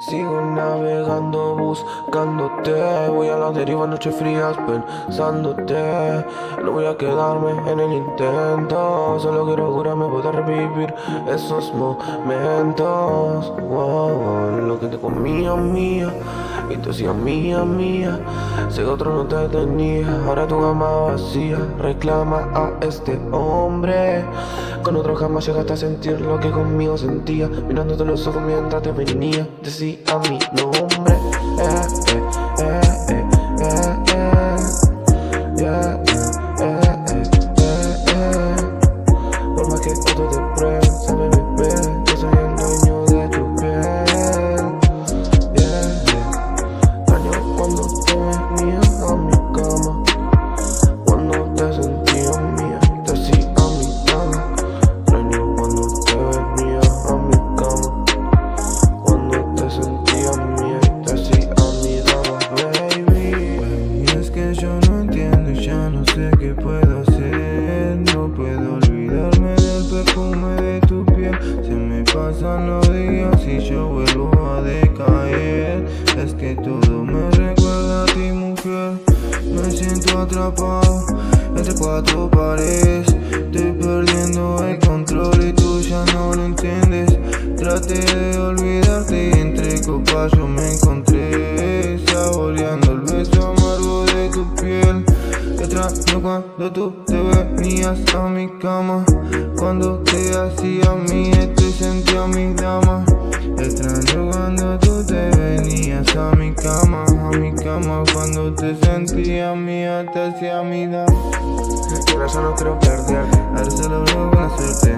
Sigo navegando buscándote. Voy a la deriva, noches frías pensándote. No voy a quedarme en el intento. Solo quiero curarme, poder revivir esos momentos. Wow, lo que te comía mía y te hacía mía, mía. Si otro no te tenía, ahora tu gama vacía. Reclama a este hombre. Con otro jamás llegaste a sentir lo que conmigo sentía. Mirándote los ojos mientras te venía. Decía mi nombre. Yeah, Por más que otro te pruebe, sabe bebé, yo soy el dueño de tu piel. Extraño cuando te venías a mi cama, cuando te sentías mía, te hacía mi cama. Extraño cuando te venías a mi cama, cuando te sentías mía, te hacía mi dama, baby. Y es que yo no entiendo y ya no sé qué puedo hacer. No puedo olvidarme del perfume de tu piel. Se me pasan los días y yo vuelvo a decaer. Es que todo me recuerda a ti, mujer. Me siento atrapado entre cuatro paredes. Estoy perdiendo el control y tú ya no lo entiendes. Traté de olvidarte y entre copas yo me encontré, saboreando el beso amargo de tu piel. Extraño cuando tú te venías a mi cama, cuando te hacía mía y te sentía mi dama. Extraño cuando tú te venías a mi cama, cuando te sentía mía, te hacía mi dama. Ahora ya no quiero perderte. Ahora solo veo buena suerte.